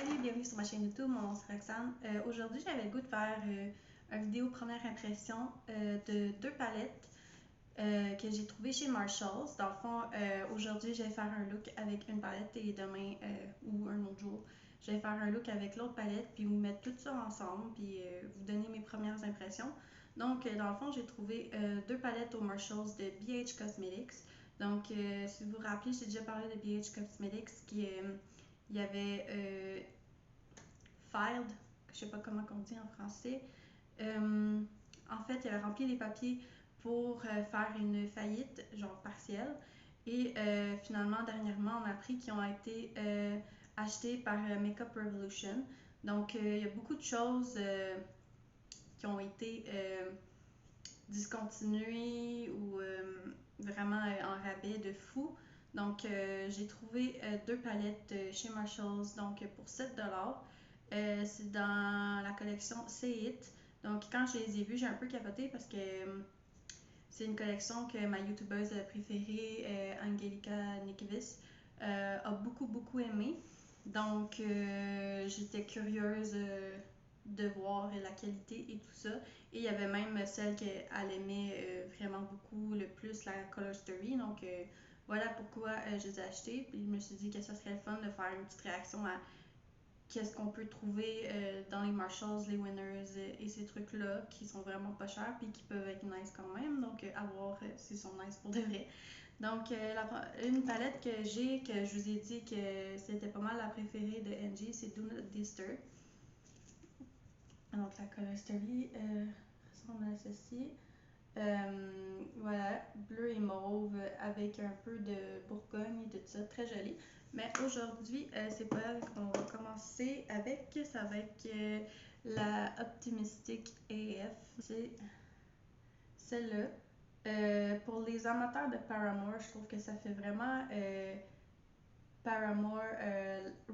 Salut, bienvenue sur ma chaîne YouTube, mon nom c'est Roxane. Aujourd'hui, j'avais le goût de faire une vidéo première impression de deux palettes que j'ai trouvées chez Marshalls. Dans le fond, aujourd'hui, je vais faire un look avec une palette et demain ou un autre jour, je vais faire un look avec l'autre palette puis vous mettre tout ça ensemble puis vous donner mes premières impressions. Donc, dans le fond, j'ai trouvé deux palettes au Marshalls de BH Cosmetics. Donc, si vous vous rappelez, j'ai déjà parlé de BH Cosmetics il y avait filed, je sais pas comment on dit en français. En fait, il avait rempli les papiers pour faire une faillite, genre partielle. Et finalement, dernièrement, on a appris qu'ils ont été achetés par Makeup Revolution. Donc, il y a beaucoup de choses qui ont été discontinuées ou vraiment en rabais de fou. Donc, j'ai trouvé deux palettes chez Marshalls donc pour 7$. C'est dans la collection Say It. Donc, quand je les ai vus, j'ai un peu capoté parce que c'est une collection que ma youtubeuse préférée, Angelica Nikivis, a beaucoup aimé. Donc, j'étais curieuse de voir la qualité et tout ça. Et il y avait même celle qu'elle aimait vraiment beaucoup le plus, la Color Story. Donc, voilà pourquoi je les ai achetées. Puis je me suis dit que ça serait le fun de faire une petite réaction à qu'est-ce qu'on peut trouver dans les Marshalls, les Winners et ces trucs-là qui sont vraiment pas chers puis qui peuvent être nice quand même. Donc, à voir s'ils sont nice pour de vrai. Donc, une palette que j'ai, que je vous ai dit que c'était pas mal la préférée de Angie, c'est Do Not Disturb. Donc, la Color Story ressemble à ceci. Voilà, bleu et mauve avec un peu de bourgogne et tout ça, très joli. Mais aujourd'hui, c'est pas elle qu'on va commencer avec, ça va être la Optimistic AF, c'est celle-là. Pour les amateurs de Paramore, je trouve que ça fait vraiment Paramore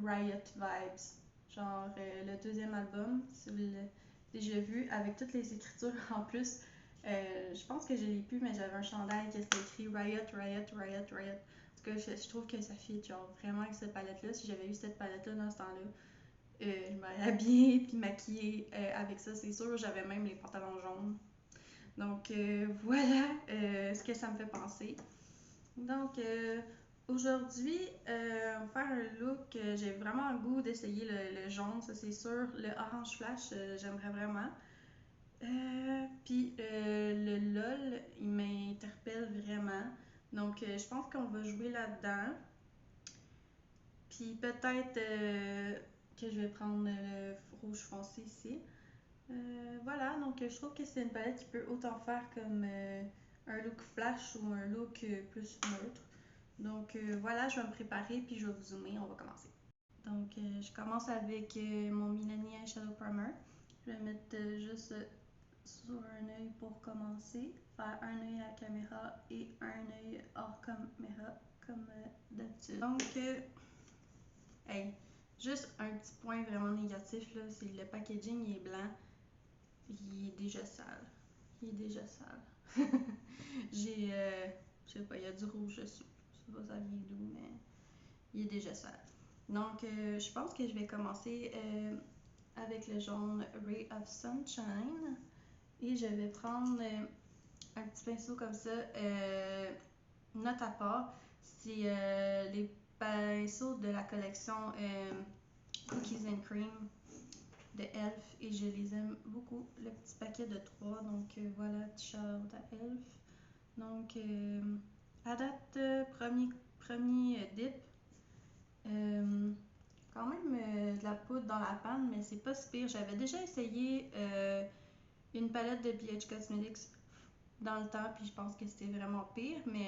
Riot Vibes. Genre le deuxième album, si vous l'avez déjà vu, avec toutes les écritures en plus. Je pense que je l'ai plus, mais j'avais un chandail qui était écrit Riot, Riot, Riot, Riot. En tout cas, je trouve que ça fit genre vraiment avec cette palette-là. Si j'avais eu cette palette-là dans ce temps-là, je m'aurais habillée puis maquillée avec ça, c'est sûr. J'avais même les pantalons jaunes. Donc voilà ce que ça me fait penser. Donc aujourd'hui, on va faire un look. J'ai vraiment le goût d'essayer le jaune, ça c'est sûr. Le orange flash, j'aimerais vraiment. Puis le LOL, il m'interpelle vraiment. Donc, je pense qu'on va jouer là-dedans. Puis peut-être que je vais prendre le rouge foncé ici. Voilà, donc je trouve que c'est une palette qui peut autant faire comme un look flash ou un look plus neutre. Donc voilà, je vais me préparer puis je vais vous zoomer, on va commencer. Donc je commence avec mon Milani Eyeshadow Primer. Je vais mettre juste sur un œil pour commencer, faire un œil à la caméra et un œil hors caméra comme d'habitude. Donc, hey, juste un petit point vraiment négatif là, c'est le packaging il est blanc, il est déjà sale. Il est déjà sale. J'ai, je sais pas, il y a du rouge dessus. Je sais pas ça vient d'où, mais il est déjà sale. Donc, je pense que je vais commencer avec le jaune Ray of Sunshine. Et je vais prendre un petit pinceau comme ça, note à part. C'est les pinceaux de la collection Cookies and Cream de Elf et je les aime beaucoup. Le petit paquet de 3, donc voilà, shout out à Elf. Donc, à date, premier dip. Quand même de la poudre dans la panne, mais c'est pas si pire. J'avais déjà essayé une palette de BH Cosmetics dans le temps, puis je pense que c'était vraiment pire, mais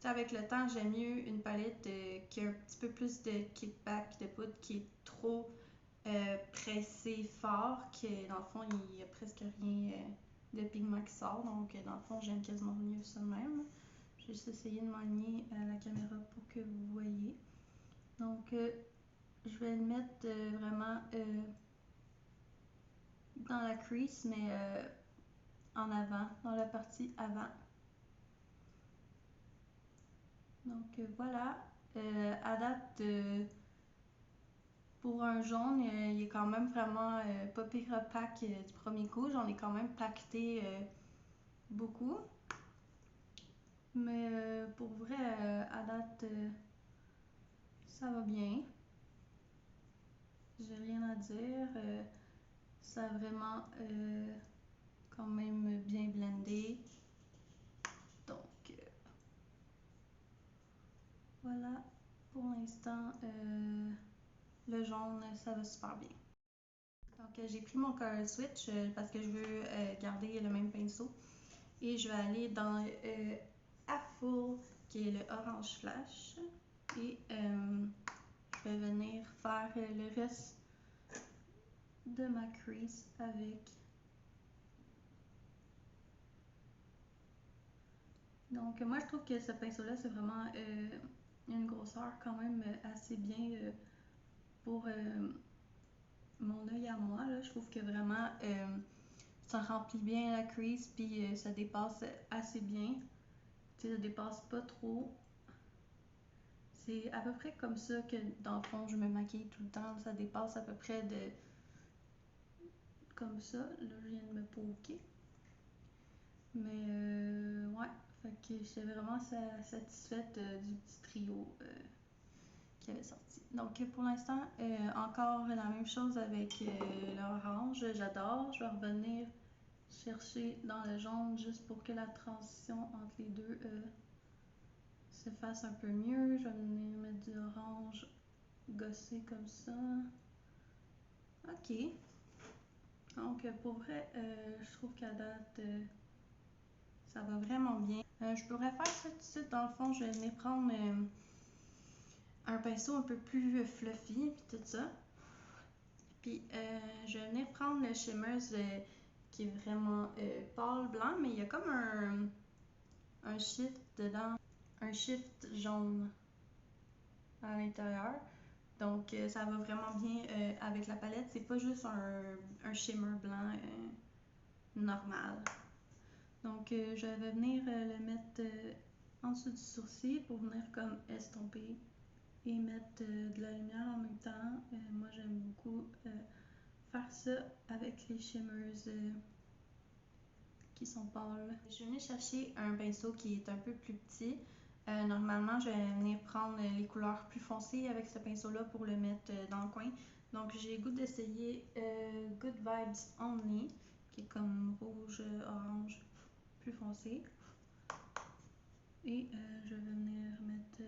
avec le temps, j'aime mieux une palette qui a un petit peu plus de kickback de poudre, qui est trop pressé fort, que dans le fond, il n'y a presque rien de pigment qui sort, donc dans le fond, j'aime quasiment mieux ça de même. Je vais juste essayer de m'aligner à la caméra pour que vous voyez. Donc, je vais le mettre vraiment dans la crease, mais en avant, dans la partie avant. Donc voilà, à date, Pour un jaune, il est quand même vraiment pas pire opaque du premier coup. J'en ai quand même paqueté beaucoup. Mais pour vrai, à date, ça va bien. J'ai rien à dire. Ça a vraiment quand même bien blendé. Donc, voilà. Pour l'instant, le jaune, ça va super bien. Donc, j'ai pris mon color switch parce que je veux garder le même pinceau. Et je vais aller dans Apple, qui est le orange flash. Et je vais venir faire le reste de ma crease avec. Donc, moi, je trouve que ce pinceau-là, c'est vraiment une grosseur quand même assez bien pour mon œil à moi. Là. Je trouve que vraiment, ça remplit bien la crease, puis ça dépasse assez bien. Tu sais, ça dépasse pas trop. C'est à peu près comme ça que, dans le fond, je me maquille tout le temps. Ça dépasse à peu près de comme ça. Là, je viens de me poker. Mais ouais, fait que j'étais vraiment satisfaite du petit trio qui avait sorti. Donc pour l'instant, encore la même chose avec l'orange. J'adore. Je vais revenir chercher dans le jaune juste pour que la transition entre les deux se fasse un peu mieux. Je vais venir mettre du orange gossé comme ça. Ok. Donc pour vrai, je trouve qu'à date, ça va vraiment bien. Je pourrais faire ça tout de suite. Dans le fond, je vais venir prendre un pinceau un peu plus fluffy, puis tout ça. Puis je vais venir prendre le shimmer qui est vraiment pâle blanc, mais il y a comme un shift dedans, un shift jaune à l'intérieur. Donc ça va vraiment bien avec la palette. C'est pas juste un shimmer blanc normal. Donc je vais venir le mettre en dessous du sourcil pour venir comme estomper et mettre de la lumière en même temps. Moi j'aime beaucoup faire ça avec les shimmers qui sont pâles. Je suis venue chercher un pinceau qui est un peu plus petit. Normalement, je vais venir prendre les couleurs plus foncées avec ce pinceau-là pour le mettre dans le coin. Donc, j'ai le goût d'essayer Good Vibes Only, qui est comme rouge, orange, plus foncé. Et je vais venir mettre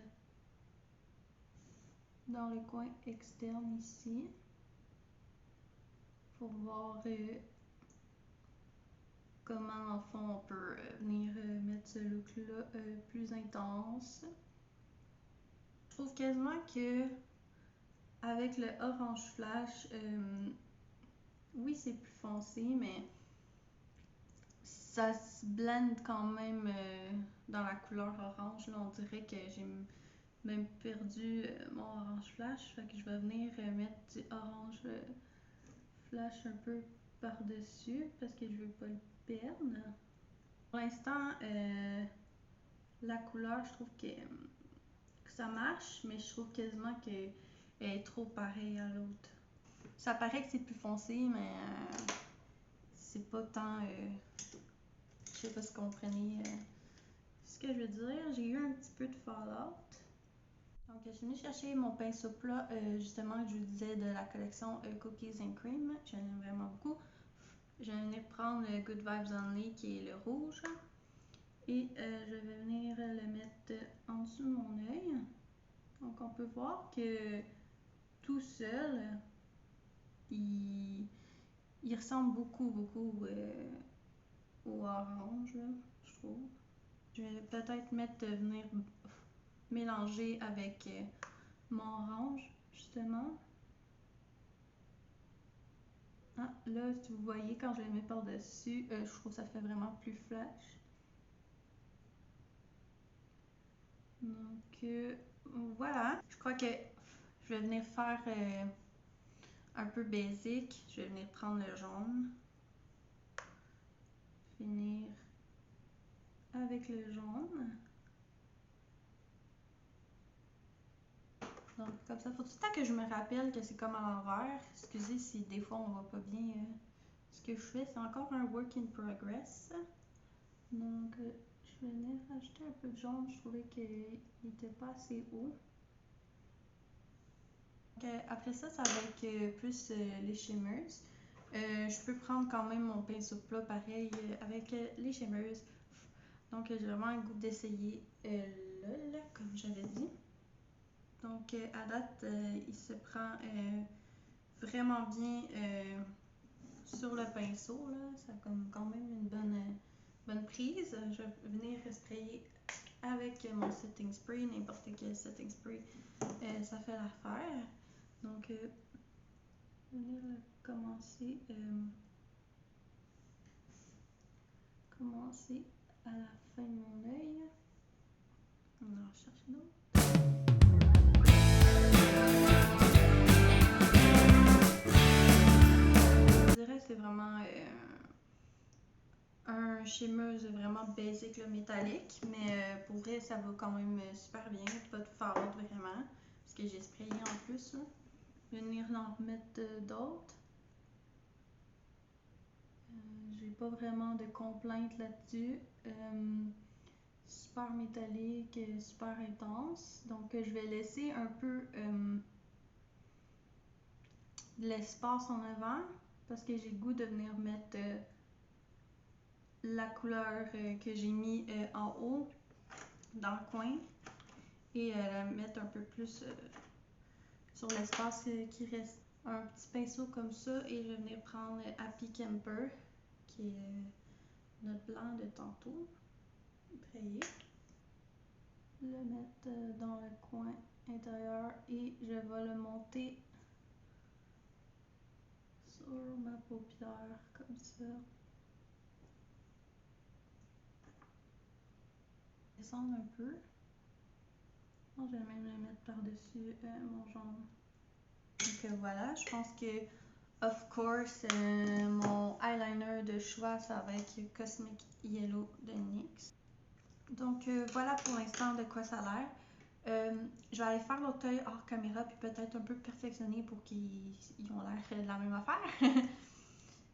dans le coin externe ici pour voir comment en fond on peut venir mettre ce look-là plus intense. Je trouve quasiment que avec le orange flash, oui c'est plus foncé, mais ça se blende quand même dans la couleur orange. Là, on dirait que j'ai même perdu mon orange flash, fait que je vais venir mettre du orange flash un peu par-dessus parce que je veux pas le perdre. Pour l'instant, la couleur, je trouve que ça marche, mais je trouve quasiment qu'elle est trop pareille à l'autre. Ça paraît que c'est plus foncé, mais c'est pas tant. Je sais pas si vous comprenez ce que je veux dire. J'ai eu un petit peu de fallout. Donc, je suis venue chercher mon pinceau plat, justement, je vous disais, de la collection Cookies and Cream. J'aime vraiment beaucoup. Je vais venir prendre le Good Vibes Only, qui est le rouge. Et je vais venir le mettre en dessous de mon œil. Donc, on peut voir que tout seul, il ressemble beaucoup au orange, là, je trouve. Je vais peut-être venir mélanger avec mon orange, justement. Ah, là, si vous voyez, quand je le mets par-dessus, je trouve que ça fait vraiment plus flash. Donc, voilà. Je crois que je vais venir faire un peu basic. Je vais venir prendre le jaune. Finir avec le jaune. Donc comme ça, faut tout le temps que je me rappelle que c'est comme à l'envers. Excusez si des fois on voit pas bien ce que je fais. C'est encore un work in progress. Donc je venais rajouter un peu de jaune. Je trouvais qu'il n'était pas assez haut. Après ça, ça va être plus les shimmers. Je peux prendre quand même mon pinceau plat pareil avec les shimmers. Donc j'ai vraiment le goût d'essayer là, comme j'avais dit. Donc à date, il se prend vraiment bien sur le pinceau. Là. Ça a comme quand même une bonne prise. Je vais venir sprayer avec mon setting spray, n'importe quel setting spray, ça fait l'affaire. Donc, je vais venir commencer à la fin de mon œil. On va en chercher d'autres. Je dirais que c'est vraiment un shimmer vraiment basic, là, métallique, mais pour vrai, ça va quand même super bien. Pas de fallout vraiment, parce que j'ai sprayé en plus. Là. Je vais venir en remettre d'autres. J'ai pas vraiment de complaintes là-dessus. Super métallique, super intense. Donc je vais laisser un peu de l'espace en avant parce que j'ai le goût de venir mettre la couleur que j'ai mis en haut dans le coin et la mettre un peu plus sur l'espace qui reste. Un petit pinceau comme ça et je vais venir prendre Happy Camper qui est notre blanc de tantôt. Rayé. Le mettre dans le coin intérieur et je vais le monter sur ma paupière comme ça. Descendre un peu. Je vais même le mettre par-dessus mon jaune. Donc voilà, je pense que of course mon eyeliner de choix ça va être Cosmic Yellow de NYX. Donc voilà pour l'instant de quoi ça a l'air. Je vais aller faire l'autre œil hors caméra puis peut-être un peu perfectionner pour qu'ils ont l'air de la même affaire.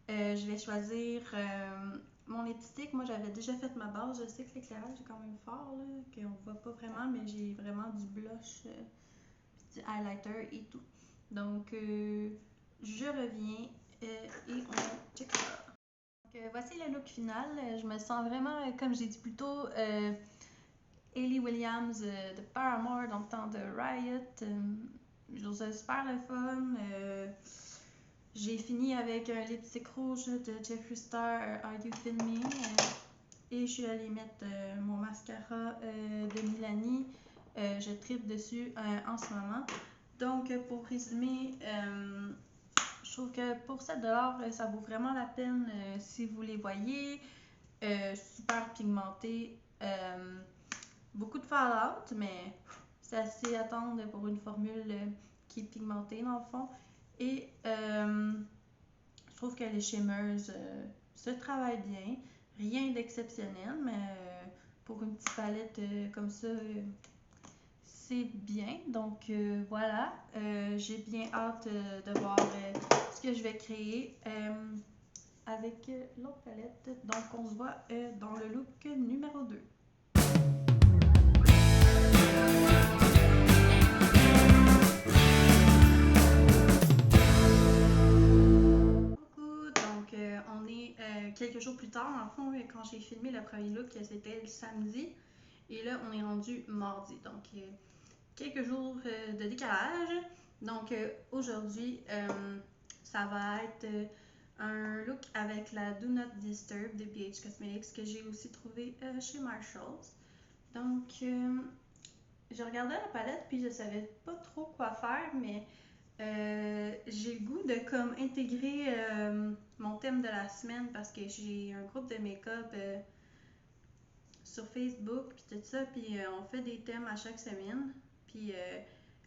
Je vais choisir mon lipstick. Moi j'avais déjà fait ma base. Je sais que l'éclairage est quand même fort, là, qu'on voit pas vraiment, mais j'ai vraiment du blush, du highlighter et tout. Donc je reviens et on check ça. Donc voici le look final. Je me sens vraiment, comme j'ai dit plus tôt, Hayley Williams de Paramore dans le temps de Riot. Je trouve ça super le fun. J'ai fini avec un lipstick rouge de Jeffree Star, Are You Feel Me? Et je suis allée mettre mon mascara de Milani. Je tripe dessus en ce moment. Donc, pour résumer, je trouve que pour 7$, ça vaut vraiment la peine si vous les voyez. Super pigmenté. Beaucoup de fallout, mais c'est assez à attendre pour une formule qui est pigmentée dans le fond. Et je trouve que les shimmers se travaillent bien. Rien d'exceptionnel, mais pour une petite palette comme ça, c'est bien. Donc voilà, j'ai bien hâte de voir ce que je vais créer avec l'autre palette. Donc on se voit dans le look numéro 2. Donc on est quelques jours plus tard, dans le fond, quand j'ai filmé le premier look, c'était le samedi. Et là, on est rendu mardi. Donc, quelques jours de décalage. Donc, aujourd'hui, ça va être un look avec la Do Not Disturb de BH Cosmetics que j'ai aussi trouvé chez Marshalls. Donc, je regardais la palette puis je savais pas trop quoi faire, mais j'ai le goût de comme intégrer mon thème de la semaine parce que j'ai un groupe de make-up sur Facebook puis tout ça, puis on fait des thèmes à chaque semaine. Puis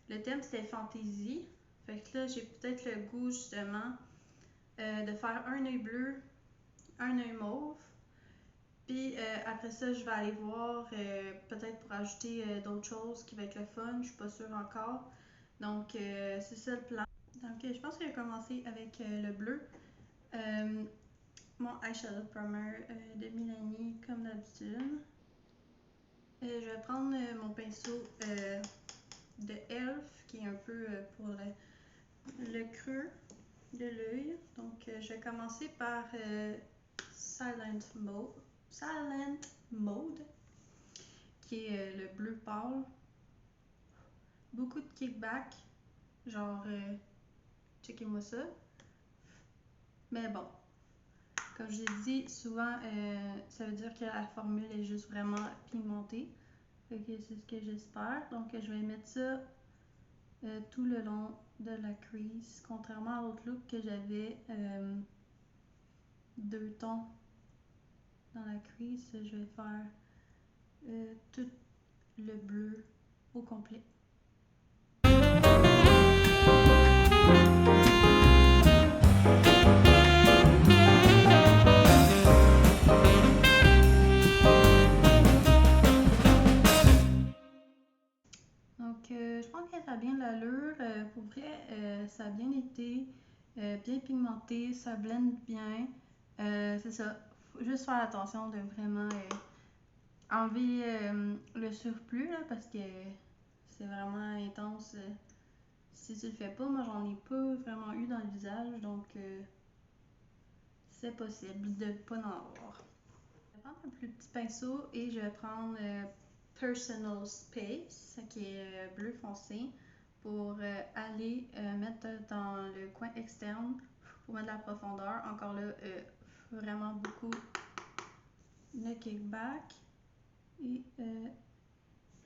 le thème c'était fantasy. Fait que là j'ai peut-être le goût justement de faire un œil bleu, un œil mauve. Puis après ça, je vais aller voir peut-être pour ajouter d'autres choses qui va être le fun, je suis pas sûre encore. Donc, c'est ça le plan. Donc, je pense que je vais commencer avec le bleu. Mon eyeshadow primer de Milani, comme d'habitude. Je vais prendre mon pinceau de Elf, qui est un peu pour le creux de l'œil. Donc, je vais commencer par Silent Mode, qui est le bleu pâle. Beaucoup de kickback, genre, checkez-moi ça. Mais bon, comme j'ai dit, souvent, ça veut dire que la formule est juste vraiment pigmentée. Fait que c'est ce que j'espère. Donc, je vais mettre ça tout le long de la crease. Contrairement à l'autre look que j'avais 2 tons dans la crease, je vais faire tout le bleu au complet. Donc, je pense que ça a bien de l'allure. Pour vrai, ça a bien été, bien pigmenté, ça blende bien. C'est ça. Faut juste faire attention de vraiment enlever le surplus là, parce que c'est vraiment intense. Si tu le fais pas, moi j'en ai pas vraiment eu dans le visage, donc c'est possible de pas en avoir. Je vais prendre un plus petit pinceau et je vais prendre Personal Space, qui est bleu foncé, pour aller mettre dans le coin externe pour mettre de la profondeur. Encore là, vraiment beaucoup de kickback. Et je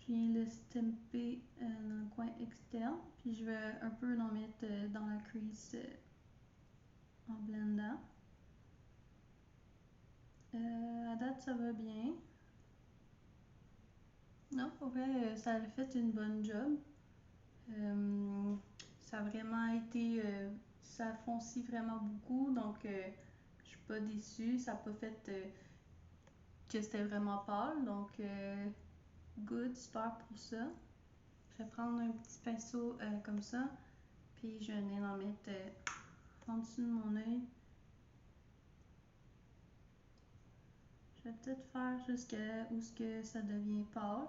viens le stamper dans le coin externe. Puis je vais un peu en mettre dans la crease en blendant. À date, ça va bien. Non, pour vrai, ça a fait une bonne job. Ça a vraiment été. Ça foncit vraiment beaucoup, donc je suis pas déçue. Ça n'a pas fait que c'était vraiment pâle, donc good, super pour ça. Je vais prendre un petit pinceau comme ça, puis je vais en mettre en dessous de mon œil. Je vais peut-être faire jusqu'à où ce que ça devient pâle.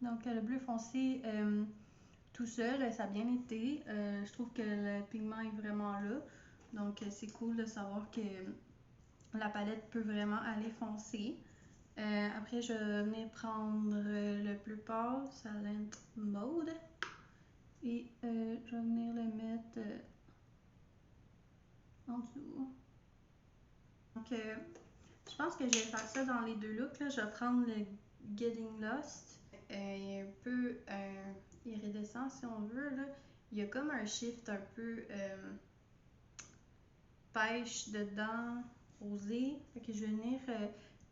Donc le bleu foncé tout seul, ça a bien été. Je trouve que le pigment est vraiment là. Donc c'est cool de savoir que la palette peut vraiment aller foncé. Après, je vais venir prendre le bleu pâle, Silent Mode. Et je vais venir le mettre en dessous. Donc, je pense que je vais faire ça dans les deux looks. Là. Je vais prendre le Getting Lost. Il est un peu iridescent si on veut. Là. Il y a comme un shift un peu pêche dedans, rosé. Fait que je vais venir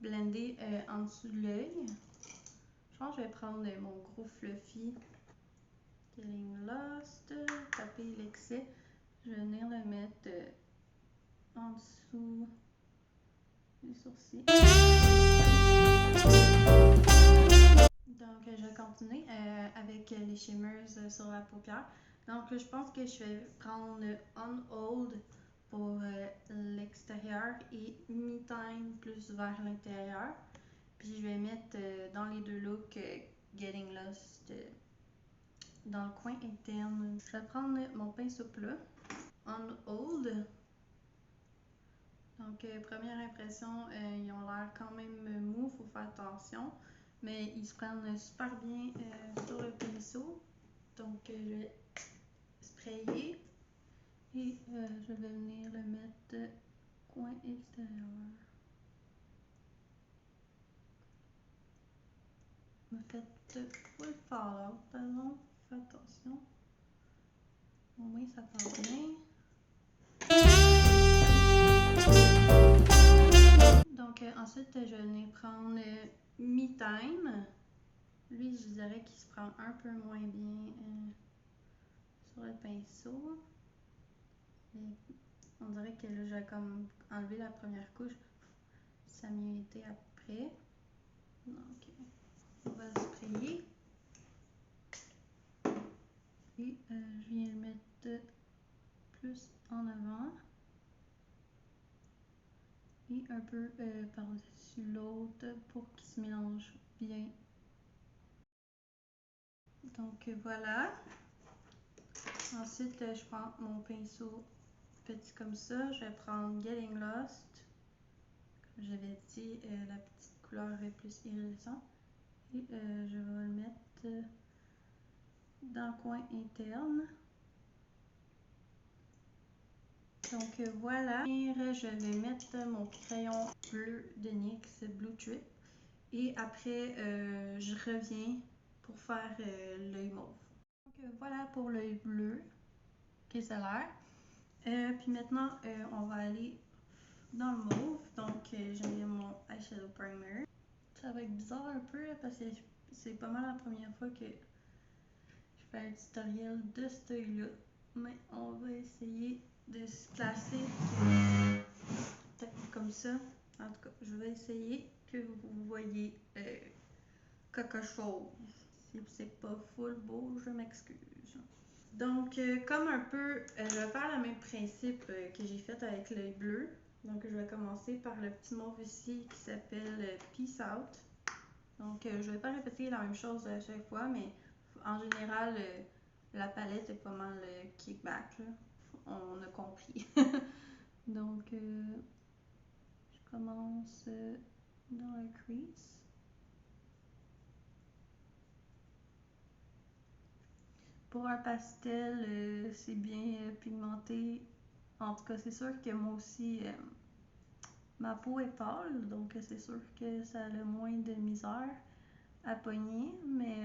blender en dessous de l'œil. Je pense que je vais prendre mon gros fluffy Getting Lost, taper l'excès. Je vais venir le mettre en dessous du sourcil. Donc, je vais continuer avec les shimmers sur la paupière. Donc, je pense que je vais prendre On Hold pour l'extérieur et Me Time plus vers l'intérieur. Puis, je vais mettre dans les deux looks Getting Lost dans le coin interne. Je vais prendre mon pinceau plat. On Hold. Donc, première impression, ils ont l'air quand même mous, faut faire attention. Mais ils se prennent super bien sur le pinceau. Donc, je vais sprayer et je vais venir le mettre coin extérieur. Je me fais full fallout, par exemple. Fais attention. Au moins, ça passe bien. Donc, ensuite, je vais venir prendre Me Time. Lui, je dirais qu'il se prend un peu moins bien sur le pinceau. Mais on dirait que là, j'ai comme enlevé la première couche. Ça a mieux été après. Donc, on va le sprayer. Et je viens le mettre plus en avant. Et un peu par-dessus l'autre pour qu'il se mélange bien. Donc voilà. Ensuite, je prends mon pinceau petit comme ça. Je vais prendre Getting Lost. Comme j'avais dit, la petite couleur est plus iridescente. Et je vais le mettre dans le coin interne. Donc voilà. Je vais mettre mon crayon bleu de NYX Blue Trip. Et après, je reviens pour faire l'œil mauve. Donc voilà pour l'œil bleu que ça a l'air. Puis maintenant, on va aller dans le mauve. Donc je mets mon eyeshadow primer. Ça va être bizarre un peu parce que c'est pas mal la première fois que je fais un tutoriel de ce œil-là. Mais on va essayer de se placer comme ça. En tout cas, je vais essayer que vous voyez quelque chose. Si c'est pas full beau, je m'excuse. Donc, comme un peu, je vais faire le même principe que j'ai fait avec l'œil bleu. Donc, je vais commencer par le petit mauve ici qui s'appelle Peace Out. Donc, je vais pas répéter la même chose à chaque fois, mais en général, la palette est pas mal kickback. Là. On a compris. Donc, je commence dans la crease. Pour un pastel, c'est bien pigmenté. En tout cas, c'est sûr que moi aussi, ma peau est pâle, donc c'est sûr que ça a le moins de misère à pogner, mais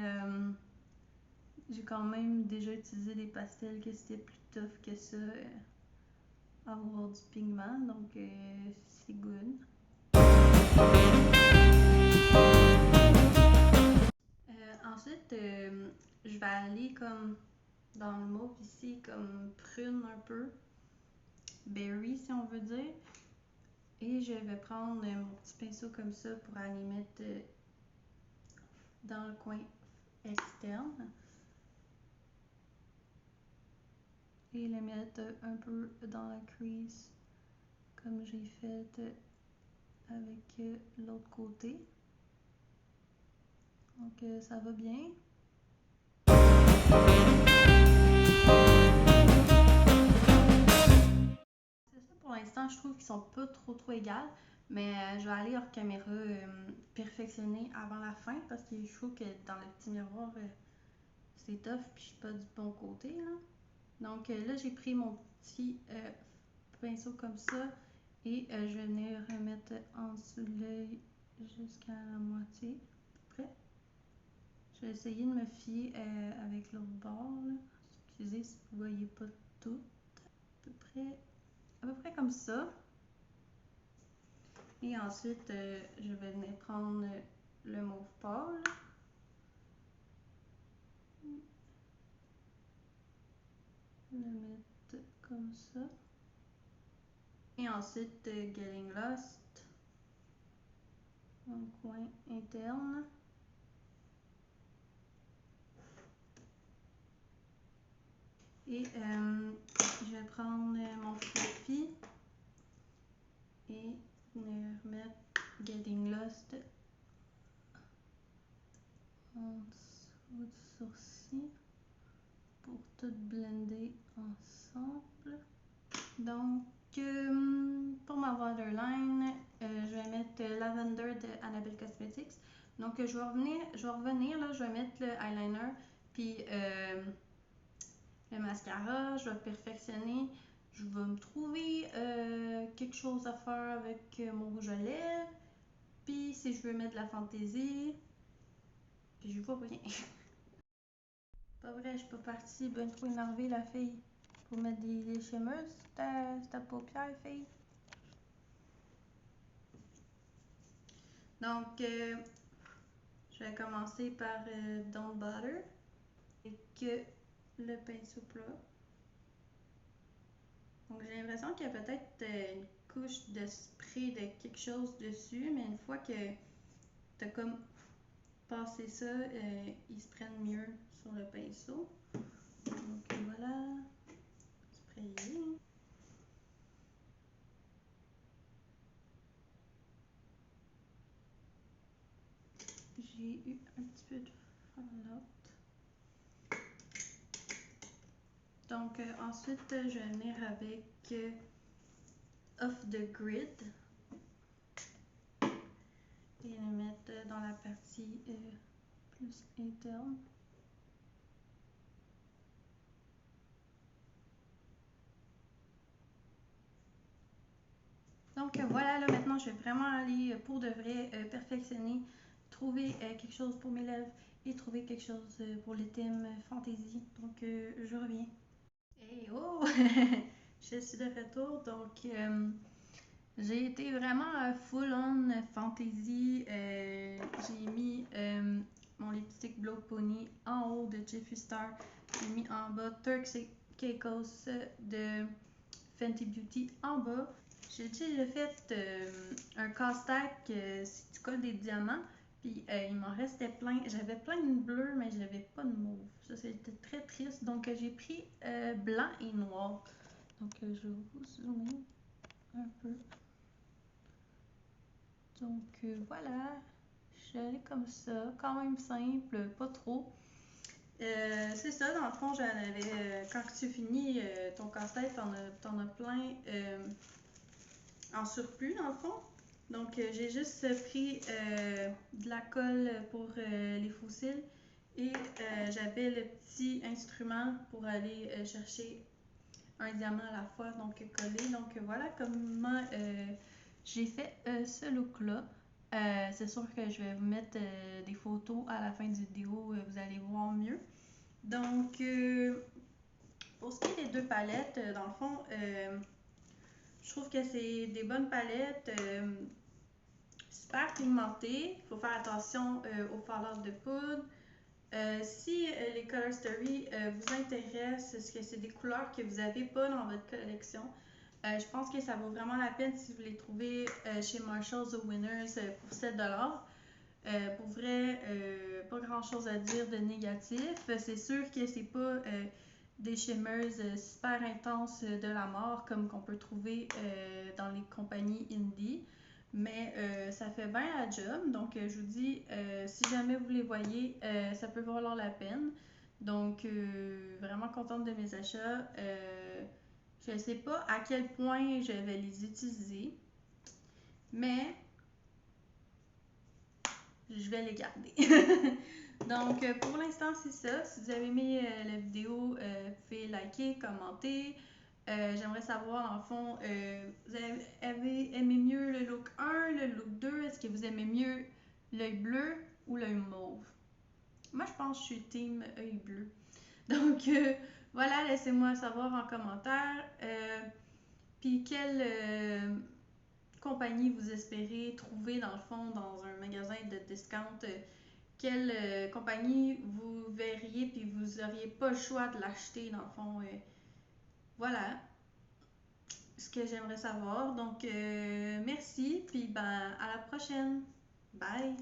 j'ai quand même déjà utilisé des pastels que c'était plus tough que ça, avoir du pigment, donc c'est good. Ensuite, je vais aller comme dans le mauve ici, comme prune un peu, berry si on veut dire. Et je vais prendre mon petit pinceau comme ça pour aller mettre dans le coin externe. Et le mettre un peu dans la crease comme j'ai fait avec l'autre côté. Donc ça va bien. C'est ça pour l'instant, je trouve qu'ils sont pas trop égales. Mais je vais aller hors caméra perfectionner avant la fin parce que je trouve que dans le petit miroir, c'est tough puis je suis pas du bon côté. Là. Donc là, j'ai pris mon petit pinceau comme ça et je vais venir remettre en dessous de l'œil jusqu'à la moitié, à peu près. Je vais essayer de me fier avec l'autre bord. Là. Excusez si vous ne voyez pas tout. À peu près comme ça. Et ensuite, je vais venir prendre le mauve pâle. Le mettre comme ça. Et ensuite, Getting Lost dans le coin interne. Et je vais prendre mon fluffy et venir mettre Getting Lost en dessous du sourcil pour tout blender ensemble. Donc, pour ma waterline, je vais mettre Lavender de Annabelle Cosmetics. Donc, je vais revenir là, je vais mettre le eyeliner, puis le mascara, je vais perfectionner. Je vais me trouver quelque chose à faire avec mon rouge à lèvres. Puis si je veux mettre de la fantaisie, puis je vois rien. Pas vrai, je suis pas partie ben trop énervée la fille. Pour mettre des shimmers sur ta paupière, fille. Donc, je vais commencer par Don't Bother avec le pinceau plat. Donc, j'ai l'impression qu'il y a peut-être une couche de spray de quelque chose dessus, mais une fois que tu as comme passé ça, ils se prennent mieux sur le pinceau. Donc voilà, sprayé. J'ai eu un petit peu de fallout. Donc ensuite, je vais venir avec Off the Grid et le mettre dans la partie plus interne. Donc voilà, là maintenant je vais vraiment aller pour de vrai perfectionner, trouver quelque chose pour mes lèvres et trouver quelque chose pour les thèmes fantasy. Donc je reviens. Hey oh! Je suis de retour, donc j'ai été vraiment full on fantasy. J'ai mis mon lipstick Blow Pony en haut de Jeffree Star. J'ai mis en bas Turks et Caicos de Fenty Beauty en bas. J'ai déjà fait un casse-tête si tu colles des diamants. Puis il m'en restait plein. J'avais plein de bleus, mais j'avais pas de mauve. Ça, c'était très triste. Donc j'ai pris blanc et noir. Donc je vais vous zoomer un peu. Donc voilà. Je suis allée comme ça. Quand même simple, pas trop. C'est ça, dans le fond, j'en avais. Quand tu finis ton casse-tête, t'en as plein en surplus, dans le fond. Donc, j'ai juste pris de la colle pour les fossiles et j'avais le petit instrument pour aller chercher un diamant à la fois, donc collé. Donc, voilà comment j'ai fait ce look-là. C'est sûr que je vais vous mettre des photos à la fin de la vidéo, vous allez voir mieux. Donc, pour ce qui est des deux palettes, dans le fond, je trouve que c'est des bonnes palettes, super pigmentées. Il faut faire attention au fallout de poudre. Si les Color Story vous intéressent, est-ce que c'est des couleurs que vous n'avez pas dans votre collection, je pense que ça vaut vraiment la peine si vous les trouvez chez Marshalls ou Winners pour 7$. Pour vrai, pas grand chose à dire de négatif. C'est sûr que c'est pas des shimmers super intenses de la mort comme qu'on peut trouver dans les compagnies indie. Mais ça fait bien la job. Donc, je vous dis, si jamais vous les voyez, ça peut valoir la peine. Donc, vraiment contente de mes achats. Je ne sais pas à quel point je vais les utiliser, mais je vais les garder. Donc, pour l'instant, c'est ça. Si vous avez aimé la vidéo, vous pouvez liker, commenter. J'aimerais savoir, en fond, vous avez aimé mieux le look 1, le look 2? Est-ce que vous aimez mieux l'œil bleu ou l'œil mauve? Moi, je pense que je suis team œil bleu. Donc, voilà, laissez-moi savoir en commentaire. Puis, quelle compagnie vous espérez trouver, dans le fond, dans un magasin de discount? Quelle compagnie vous verriez puis vous auriez pas le choix de l'acheter dans le fond. Voilà ce que j'aimerais savoir. Donc merci puis ben à la prochaine. Bye.